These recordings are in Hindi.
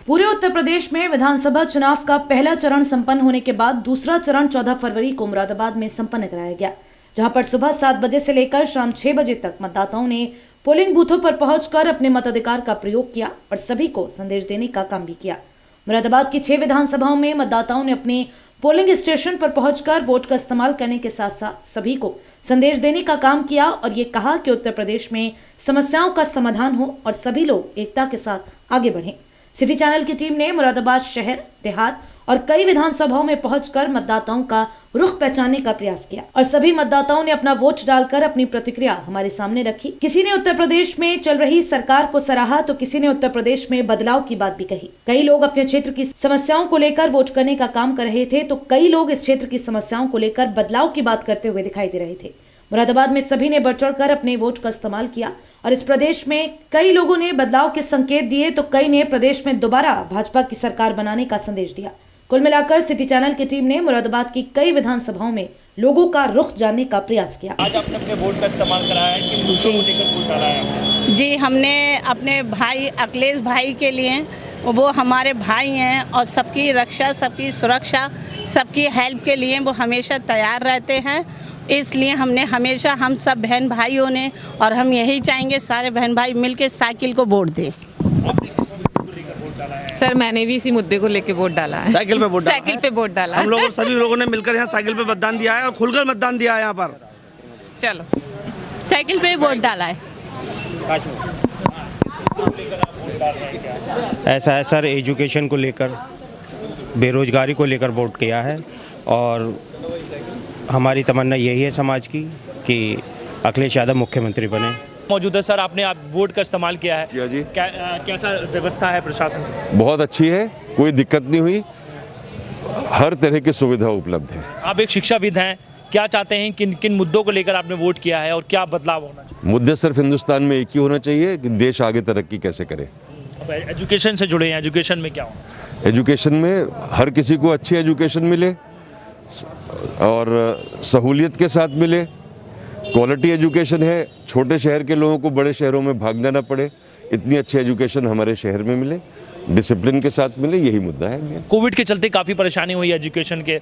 पूरे उत्तर प्रदेश में विधानसभा चुनाव का पहला चरण संपन्न होने के बाद दूसरा चरण 14 फरवरी को मुरादाबाद में संपन्न कराया गया, जहां पर सुबह 7 बजे से लेकर शाम 6 बजे तक मतदाताओं ने पोलिंग बूथों पर पहुंचकर अपने मताधिकार का प्रयोग किया और सभी को संदेश देने का काम भी किया। मुरादाबाद की 6 विधानसभाओं में मतदाताओं ने अपने पोलिंग स्टेशन पर पहुंचकर वोट का इस्तेमाल करने के साथ साथ सभी को संदेश देने का काम किया और ये कहा कि उत्तर प्रदेश में समस्याओं का समाधान हो और सभी लोग एकता के साथ आगे बढ़ें। सिटी चैनल की टीम ने मुरादाबाद शहर, देहात और कई विधानसभाओं में पहुंचकर मतदाताओं का रुख पहचानने का प्रयास किया और सभी मतदाताओं ने अपना वोट डालकर अपनी प्रतिक्रिया हमारे सामने रखी। किसी ने उत्तर प्रदेश में चल रही सरकार को सराहा तो किसी ने उत्तर प्रदेश में बदलाव की बात भी कही। कई लोग अपने क्षेत्र की समस्याओं को लेकर वोट करने का काम कर रहे थे तो कई लोग इस क्षेत्र की समस्याओं को लेकर बदलाव की बात करते हुए दिखाई दे रहे थे। मुरादाबाद में सभी ने बढ़ चढ़कर अपने वोट का इस्तेमाल किया और इस प्रदेश में कई लोगों ने बदलाव के संकेत दिए तो कई ने प्रदेश में दोबारा भाजपा की सरकार बनाने का संदेश दिया। कुल मिलाकर सिटी चैनल की टीम ने मुरादाबाद की कई विधानसभाओं में लोगों का रुख जानने का प्रयास किया। आज आपने अपने वोट का इस्तेमाल कराया है, किन मुद्दों को लेकर वोट डाला है? जी, हमने अपने भाई अखिलेश भाई के लिए, वो हमारे भाई हैं और सबकी रक्षा, सबकी सुरक्षा, सबकी हेल्प के लिए वो हमेशा तैयार रहते हैं। इसलिए हमने हमेशा, हम सब बहन भाइयों ने, और हम यही चाहेंगे सारे बहन भाई मिलके साइकिल को वोट दें। सर, मैंने भी इसी मुद्दे को लेके वोट डाला है। साइकिल पे वोट डाला? साइकिल पे वोट डाला। हम लोगों सभी लोगों ने मिलकर यहाँ साइकिल पे मतदान दिया है और खुलकर मतदान दिया है। यहाँ पर चलो, साइकिल पे वोट डाला है। ऐसा है सर, एजुकेशन को लेकर, बेरोजगारी को लेकर वोट किया है और हमारी तमन्ना यही है समाज की कि अखिलेश यादव मुख्यमंत्री बने। मौजूद है सर, आपने वोट का इस्तेमाल किया है किया जी। कैसा व्यवस्था है प्रशासन? बहुत अच्छी है, कोई दिक्कत नहीं हुई, हर तरह की सुविधा उपलब्ध है। आप एक शिक्षाविद हैं, क्या चाहते हैं, किन किन मुद्दों को लेकर आपने वोट किया है और क्या बदलाव होना चाहिए? मुद्दे सिर्फ हिंदुस्तान में एक ही होना चाहिए कि देश आगे तरक्की कैसे करे। अब एजुकेशन से जुड़े हैं, एजुकेशन में क्या हो? एजुकेशन में हर किसी को अच्छी एजुकेशन मिले और सहूलियत के साथ मिले, क्वालिटी एजुकेशन है, छोटे शहर के लोगों को बड़े शहरों में भागना ना पड़े, इतनी अच्छी एजुकेशन हमारे शहर में मिले, डिसिप्लिन के साथ मिले, यही मुद्दा है। कोविड के चलते काफ़ी परेशानी हुई एजुकेशन के,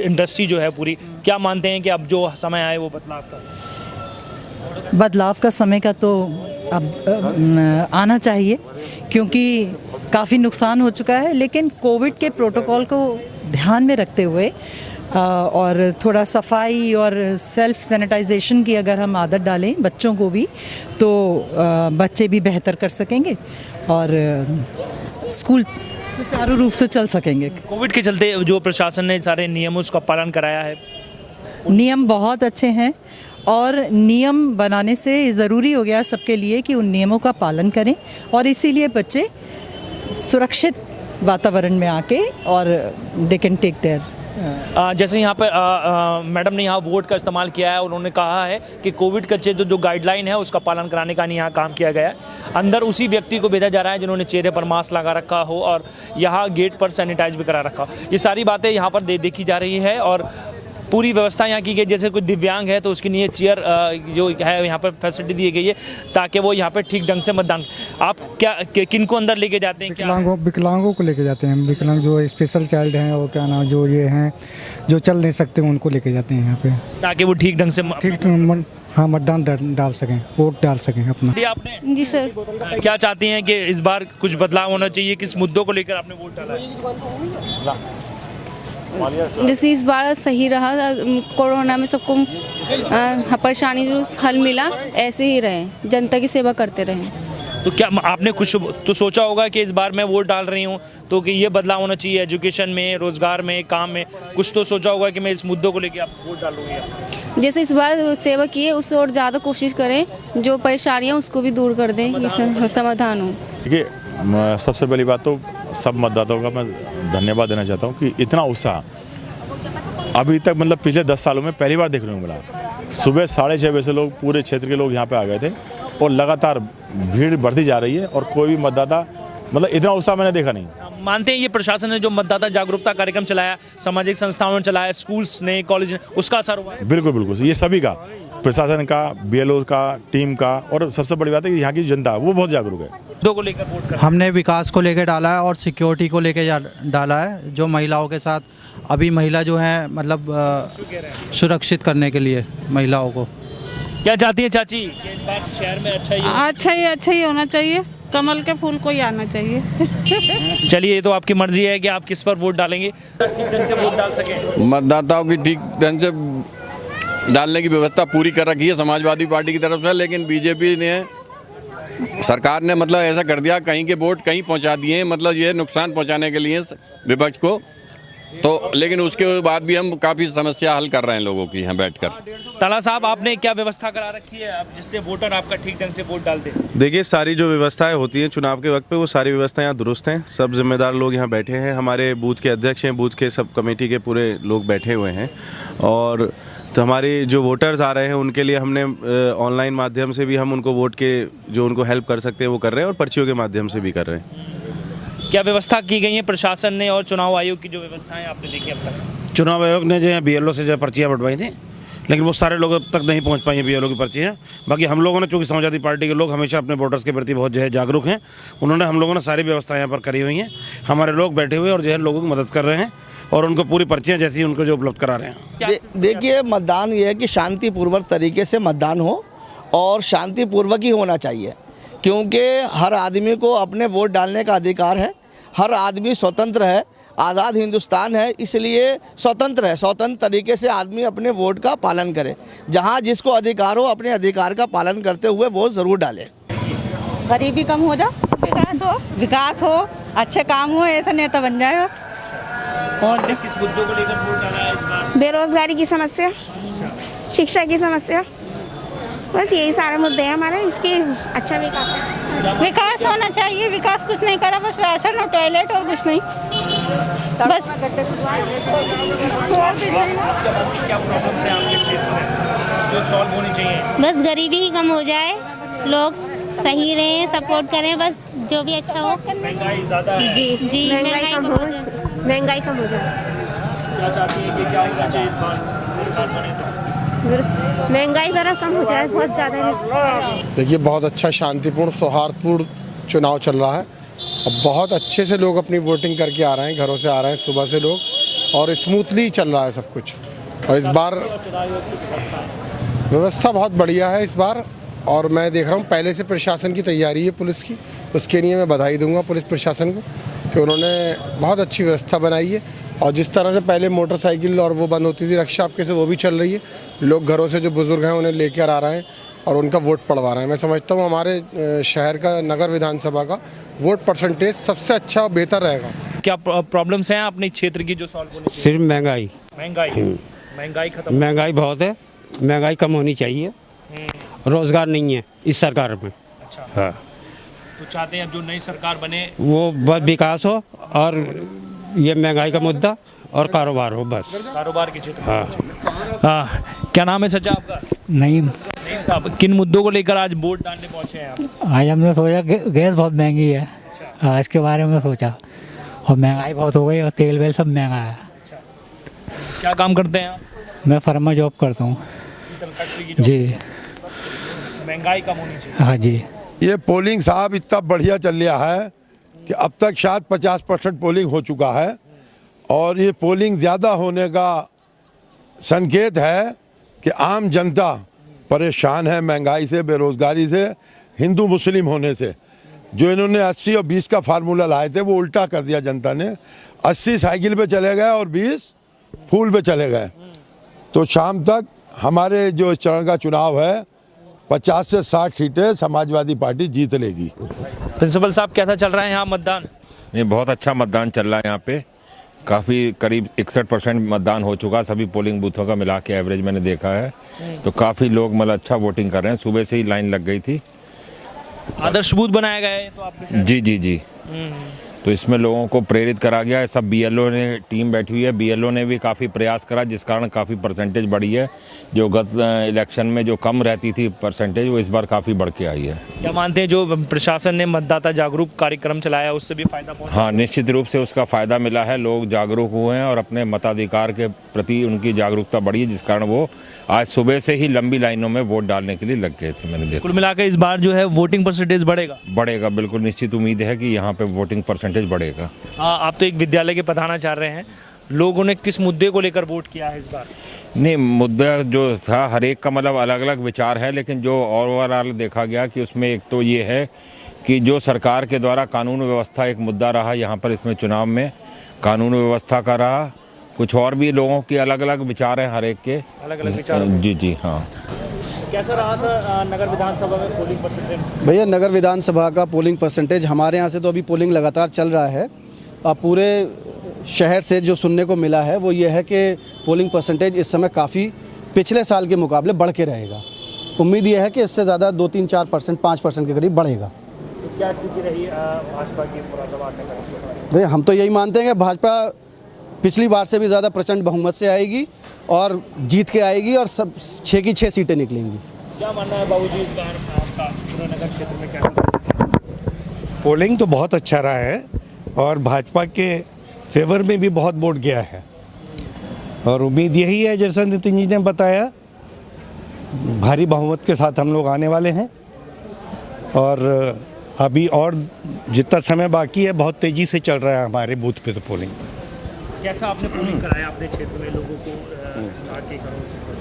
इंडस्ट्री जो है पूरी, क्या मानते हैं कि अब जो समय आए वो बदलाव का समय का तो अब आना चाहिए, क्योंकि काफ़ी नुकसान हो चुका है। लेकिन कोविड के प्रोटोकॉल को ध्यान में रखते हुए और थोड़ा सफाई और सेल्फ सैनिटाइजेशन की अगर हम आदत डालें बच्चों को भी, तो बच्चे भी बेहतर कर सकेंगे और स्कूल सुचारू रूप से चल सकेंगे। कोविड के चलते जो प्रशासन ने सारे नियमों उसका पालन कराया है, नियम बहुत अच्छे हैं और नियम बनाने से ज़रूरी हो गया सबके लिए कि उन नियमों का पालन करें और इसीलिए बच्चे सुरक्षित वातावरण में आके और दे कैन टेक देयर। जैसे यहाँ पर मैडम ने यहाँ वोट का इस्तेमाल किया है, उन्होंने कहा है कि कोविड का जो गाइडलाइन है उसका पालन कराने का यहाँ काम किया गया है। अंदर उसी व्यक्ति को भेजा जा रहा है जिन्होंने चेहरे पर मास्क लगा रखा हो और यहाँ गेट पर सैनिटाइज भी करा रखा हो। ये सारी बातें यहाँ पर देखी जा रही है और पूरी व्यवस्था यहाँ की गई। जैसे कोई दिव्यांग है तो उसके लिए चेयर जो है यहाँ पर फैसिलिटी दी गई है ताकि वो यहाँ पर ठीक ढंग से मतदान। आप क्या किन को अंदर लेके जाते हैं? विकलांगों को लेके जाते हैं। विकलांग जो स्पेशल चाइल्ड हैं और क्या नाम जो ये हैं जो चल नहीं सकते उनको लेके जाते हैं यहाँ पे, ताकि वो ठीक ढंग से हाँ मतदान डाल सकें, वोट डाल सकें अपना। आपने जी सर, क्या चाहती हैं कि इस बार कुछ बदलाव होना चाहिए? किस मुद्दों को लेकर आपने वोट डाला है? जैसे इस बार सही रहा, कोरोना में सबको परेशानी जो हल मिला, ऐसे ही रहे, जनता की सेवा करते रहें। तो क्या आपने कुछ तो सोचा होगा कि इस बार मैं वोट डाल रही हूँ तो कि ये बदलाव होना चाहिए एजुकेशन में, रोजगार में, काम में, कुछ तो सोचा होगा कि मैं इस मुद्दों को लेकर आप वोट डालूंगी? जैसे इस बार सेवा की है उससे और ज़्यादा कोशिश करें, जो परेशानियाँ उसको भी दूर कर दें, ये समाधान हो। देखिए, सबसे पहली बात तो सब मतदाताओं का मैं धन्यवाद देना चाहता हूँ कि इतना उत्साह अभी तक, मतलब पिछले 10 सालों में पहली बार देखने को मिला। सुबह 6:30 बजे से लोग, पूरे क्षेत्र के लोग यहाँ पे आ गए थे और लगातार भीड़ बढ़ती जा रही है और कोई भी मतदाता, मतलब इतना उत्साह मैंने देखा नहीं। मानते हैं ये प्रशासन ने जो मतदाता जागरूकता कार्यक्रम चलाया, सामाजिक संस्थाओं ने चलाया, स्कूल्स ने, कॉलेज ने, उसका असर हुआ है? बिल्कुल बिल्कुल, ये सभी का, प्रशासन का, BLO का, टीम का, और सबसे बड़ी बात है कि यहाँ की जनता वो बहुत जागरूक है। दो को लेकर वोट कर? हमने विकास को लेकर डाला है और सिक्योरिटी को लेकर डाला है, जो महिलाओं के साथ अभी महिला जो है मतलब सुरक्षित करने के लिए महिलाओं को। क्या चाहती है चाची? इस बार शहर में अच्छा ही होना चाहिए, कमल के फूल को ही आना चाहिए। चलिए, ये तो आपकी मर्जी है कि आप किस पर वोट डालेंगे, ठीक ढंग से वोट डाल सकें। मतदाताओं की ठीक ढंग से डालने की व्यवस्था पूरी कर रखी है समाजवादी पार्टी की तरफ से, लेकिन बीजेपी ने सरकार ने मतलब ऐसा कर दिया, कहीं के वोट कहीं पहुंचा दिए, मतलब ये नुकसान पहुंचाने के लिए विपक्ष को। तो लेकिन उसके बाद भी हम काफ़ी समस्या हल कर रहे हैं लोगों की यहाँ बैठकर। ताला साहब, आपने क्या व्यवस्था करा रखी है अब जिससे वोटर आपका ठीक ढंग से वोट डाल दे? देखिए, सारी जो व्यवस्थाएं होती हैं चुनाव के वक्त पे, वो सारी व्यवस्थाएं यहाँ दुरुस्त हैं। सब जिम्मेदार लोग यहाँ बैठे हैं, हमारे बूथ के अध्यक्ष हैं, बूथ के सब कमेटी के पूरे लोग बैठे हुए हैं। और तो हमारे जो वोटर्स आ रहे हैं उनके लिए हमने ऑनलाइन माध्यम से भी हम उनको वोट के जो उनको हेल्प कर सकते हैं वो कर रहे हैं, और पर्चियों के माध्यम से भी कर रहे हैं। क्या व्यवस्था की गई है प्रशासन ने और चुनाव आयोग की जो व्यवस्थाएं आपने देखी अब तक? चुनाव आयोग ने जो है BLO से जो पर्चियाँ बंटवाई थी, लेकिन वो सारे लोग अब तक नहीं पहुंच पाई हैं BLO की पर्चियाँ। बाकी हम लोगों ने, चूँकि समाजवादी पार्टी के लोग हमेशा अपने वोटर्स के प्रति बहुत जो है जागरूक हैं, उन्होंने हम लोगों ने सारी व्यवस्था यहाँ पर करी हुई हैं। हमारे लोग बैठे हुए और जो है लोगों की मदद कर रहे हैं और उनको पूरी पर्चियाँ जैसी उनको जो उपलब्ध करा रहे हैं। देखिए, मतदान ये है कि शांतिपूर्वक तरीके से मतदान हो और शांतिपूर्वक ही होना चाहिए, क्योंकि हर आदमी को अपने वोट डालने का अधिकार है। हर आदमी स्वतंत्र है, आज़ाद हिंदुस्तान है, इसलिए स्वतंत्र है। स्वतंत्र तरीके से आदमी अपने वोट का पालन करे, जहां जिसको अधिकार हो अपने अधिकार का पालन करते हुए वोट ज़रूर डाले। गरीबी कम हो जाए, विकास हो, अच्छे काम हो, ऐसा नेता बन जाए बस। और किस मुद्दों को लेकर वोट डाला है इस बार? बेरोजगारी की समस्या, शिक्षा की समस्या, बस यही सारे मुद्दे हैं हमारे। इसके अच्छा विकास होना चाहिए। विकास कुछ नहीं करा, बस राशन और टॉयलेट और कुछ नहीं, बस क्या प्रॉब्लम्स हैं आपके क्षेत्र में जो सॉल्व होनी चाहिए? बस गरीबी ही कम हो जाए, लोग सही रहें, सपोर्ट करें, बस जो भी अच्छा हो। महंगाई ज़्यादा है। जी, महंगाई कम हो जाए। क्या चाहती है कि क्या होना चाहिए इस बार सरकार बने तो? महंगाई ज़रा कम हो जाए, बहुत ज़्यादा है। देखिए, बहुत अच्छा शांतिपूर्ण सौहार्दपूर्ण चुनाव चल रहा है और बहुत अच्छे से लोग अपनी वोटिंग करके आ रहे हैं, घरों से आ रहे हैं सुबह से लोग, और स्मूथली चल रहा है सब कुछ। और इस बार व्यवस्था बहुत बढ़िया है इस बार, और मैं देख रहा हूँ पहले से प्रशासन की तैयारी है पुलिस की, उसके लिए मैं बधाई दूंगा पुलिस प्रशासन को कि उन्होंने बहुत अच्छी व्यवस्था बनाई है। और जिस तरह से पहले मोटरसाइकिल और वो बंद होती थी रक्षा आपके से, वो भी चल रही है। लोग घरों से जो बुजुर्ग हैं उन्हें लेकर आ रहे हैं और उनका वोट पड़वा रहे हैं। मैं समझता हूँ हमारे शहर का नगर विधानसभा का वोट परसेंटेज सबसे अच्छा बेहतर रहेगा। क्या प्रॉब्लम्स हैं अपने क्षेत्र की जो सॉल्व होनी चाहिए? सिर्फ महंगाई खत्म, महंगाई बहुत है, महंगाई कम होनी चाहिए। रोजगार नहीं है इस सरकार में। अच्छा, हाँ, तो चाहते हैं अब जो नई सरकार बने वो बस विकास हो और ये महंगाई का मुद्दा और कारोबार हो, बस कारोबार के क्षेत्र। हाँ। क्या नाम है सच्चा आपका? नईम साहब, किन मुद्दों को लेकर आज वोट डालने पहुंचे हैं आप? आज हमने सोचा गैस बहुत महंगी है। हाँ, इसके बारे में सोचा, और महंगाई बहुत हो गई और तेल वेल सब महंगा है। क्या काम करते हैं आप? मैं फर्मा जॉब करता हूँ जी। महंगाई कम होनी चाहिए। हाँ जी। ये पोलिंग साहब इतना बढ़िया चल रहा है कि अब तक शायद 50% पोलिंग हो चुका है, और ये पोलिंग ज़्यादा होने का संकेत है कि आम जनता परेशान है महंगाई से, बेरोज़गारी से, हिंदू मुस्लिम होने से। जो इन्होंने 80 और 20 का फार्मूला लाए थे वो उल्टा कर दिया जनता ने। 80 साइकिल पे चले गए और 20 फूल पे चले गए। तो शाम तक हमारे जो चरण का चुनाव है 50 से 60 सीटें समाजवादी पार्टी जीत लेगी। प्रिंसिपल साहब, कैसा चल रहा है यहाँ मतदान? नहीं, बहुत अच्छा मतदान चल रहा है यहाँ पे। काफ़ी करीब 61% मतदान हो चुका, सभी पोलिंग बूथों का मिला के एवरेज मैंने देखा है। तो काफ़ी लोग मतलब अच्छा वोटिंग कर रहे हैं, सुबह से ही लाइन लग गई थी। आदर्श बूथ बनाया गया है तो आपके? जी। तो इसमें लोगों को प्रेरित करा गया है। सब बीएलओ ने टीम बैठी हुई है, बीएलओ ने भी काफ़ी प्रयास करा, जिस कारण काफ़ी परसेंटेज बढ़ी है। जो गत इलेक्शन में जो कम रहती थी परसेंटेज, वो इस बार काफ़ी बढ़ के आई है। क्या मानते हैं जो प्रशासन ने मतदाता जागरूक कार्यक्रम चलाया उससे भी फायदा पहुंचा? हाँ, निश्चित रूप से उसका फ़ायदा मिला है। लोग जागरूक हुए हैं और अपने मताधिकार के प्रति उनकी जागरूकता बढ़ी है, जिस कारण वो आज सुबह से ही लंबी लाइनों में वोट डालने के लिए लग गए थे। मैंने देखा कुल मिलाकर इस बार जो है वोटिंग परसेंटेज बढ़ेगा, बिल्कुल निश्चित उम्मीद है कि यहाँ पे वोटिंग परसेंटेज बढ़ेगा। आप तो एक विद्यालय के प्रधानाचार्य रहे हैं, लोगों ने किस मुद्दे को लेकर वोट किया है इस बार? नहीं, मुद्दा जो था हर एक का मतलब अलग अलग विचार है, लेकिन जो ओवरऑल देखा गया कि उसमें एक तो ये है कि जो सरकार के द्वारा कानून व्यवस्था एक मुद्दा रहा यहाँ पर, इसमें चुनाव में कानून व्यवस्था का रहा। कुछ और भी लोगों के अलग अलग विचार हैं, हर एक के अलग अलग विचार। जी हाँ। कैसा रहा था नगर विधानसभा में पोलिंग परसेंटेज? भैया, नगर विधानसभा का पोलिंग परसेंटेज हमारे यहाँ से तो अभी पोलिंग लगातार चल रहा है। अब पूरे शहर से जो सुनने को मिला है वो ये है कि पोलिंग परसेंटेज इस समय काफ़ी पिछले साल के मुकाबले बढ़ के रहेगा। उम्मीद ये है कि इससे ज़्यादा 2-3-4%, 5% के करीब बढ़ेगा। तो क्या स्थिति रही भाजपा की मुरादाबाद नगर? भैया, हम तो यही मानते हैं कि भाजपा पिछली बार से भी ज़्यादा प्रचंड बहुमत से आएगी और जीत के आएगी और सब 6 की 6 सीटें निकलेंगी। क्या मानना है बाबूजी, इस बार आपका पूरा नगर क्षेत्र में क्या? पोलिंग तो बहुत अच्छा रहा है और भाजपा के फेवर में भी बहुत वोट गया है और उम्मीद यही है, जैसा नितिन जी ने बताया, भारी बहुमत के साथ हम लोग आने वाले हैं। और अभी और जितना समय बाकी है बहुत तेज़ी से चल रहा है हमारे बूथ पे तो पोलिंग। कैसा आपने पोलिंग कराया अपने क्षेत्र में लोगों को?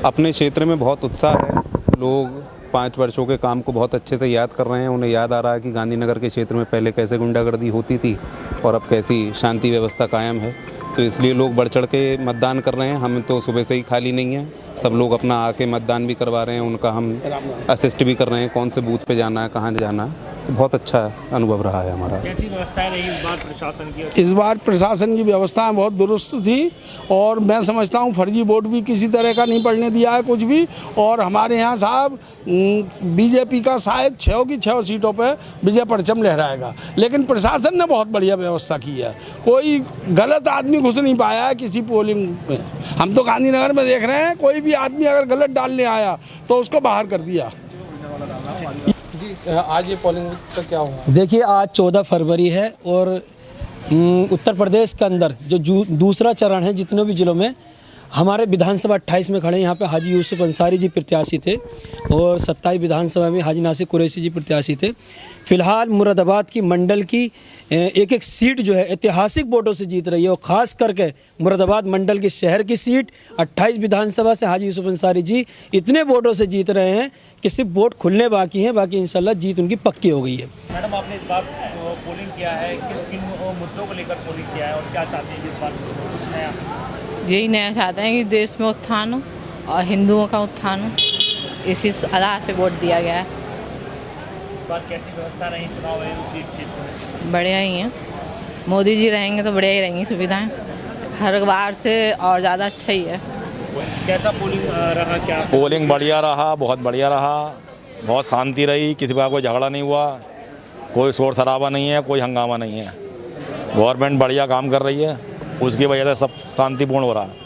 अपने क्षेत्र में बहुत उत्साह है। लोग 5 वर्षों के काम को बहुत अच्छे से याद कर रहे हैं। उन्हें याद आ रहा है कि गांधीनगर के क्षेत्र में पहले कैसे गुंडागर्दी होती थी और अब कैसी शांति व्यवस्था कायम है। तो इसलिए लोग बढ़ चढ़ के मतदान कर रहे हैं। हम तो सुबह से ही खाली नहीं हैं, सब लोग अपना आके मतदान भी करवा रहे हैं। उनका हम असिस्ट भी कर रहे हैं, कौन से बूथ पे जाना है, कहाँ जाना है। तो बहुत अच्छा अनुभव रहा है हमारा। कैसी व्यवस्थाएं रही इस बार प्रशासन की? इस बार प्रशासन की व्यवस्थाएं बहुत दुरुस्त थी और मैं समझता हूं फर्जी वोट भी किसी तरह का नहीं पड़ने दिया है कुछ भी। और हमारे यहाँ साहब बीजेपी का शायद 6 की 6 सीटों पर विजय परचम लहराएगा, लेकिन प्रशासन ने बहुत बढ़िया व्यवस्था की है। कोई गलत आदमी घुस नहीं पाया है किसी पोलिंग में। हम तो गांधीनगर में देख रहे हैं, कोई भी आदमी अगर गलत डालने आया तो उसको बाहर कर दिया। आज ये पोलिंग का क्या हुआ? देखिए, आज 14 फरवरी है और उत्तर प्रदेश के अंदर जो दूसरा चरण है, जितने भी ज़िलों में हमारे विधानसभा 28 में खड़े, यहाँ पे हाजी यूसुफ अंसारी जी प्रत्याशी थे और 27 विधानसभा में हाजी नासिर कुरैशी जी प्रत्याशी थे। फिलहाल मुरादाबाद की मंडल की एक सीट जो है ऐतिहासिक वोटों से जीत रही है और ख़ास करके मुरादाबाद मंडल की शहर की सीट 28 विधानसभा से हाजी यूसुफ अंसारी जी इतने वोटों से जीत रहे हैं कि सिर्फ वोट खुलने बाकी हैं, बाकी इंशाल्लाह जीत उनकी पक्की हो गई है। मैडम, आपने इस बार पोलिंग किया है, किन मुद्दों को लेकर पोलिंग किया है और क्या चाहते हैं इस बार कुछ नया? यही नया चाहते हैं कि देश में उत्थान हो और हिंदुओं का उत्थान हो, इसी आधार पे वोट दिया गया है। इस बार कैसी व्यवस्था रही चुनाव आयोग? बढ़िया ही है, मोदी जी रहेंगे तो बढ़िया ही रहेंगी सुविधाएं, हर बार से और ज़्यादा अच्छा ही है। कैसा पोलिंग रहा? क्या पोलिंग बढ़िया रहा, बहुत बढ़िया रहा, बहुत शांति रही, किसी का कोई झगड़ा नहीं हुआ, कोई शोर शराबा नहीं है, कोई हंगामा नहीं है। गवर्नमेंट बढ़िया काम कर रही है, उसकी वजह से सब शांतिपूर्ण हो रहा है।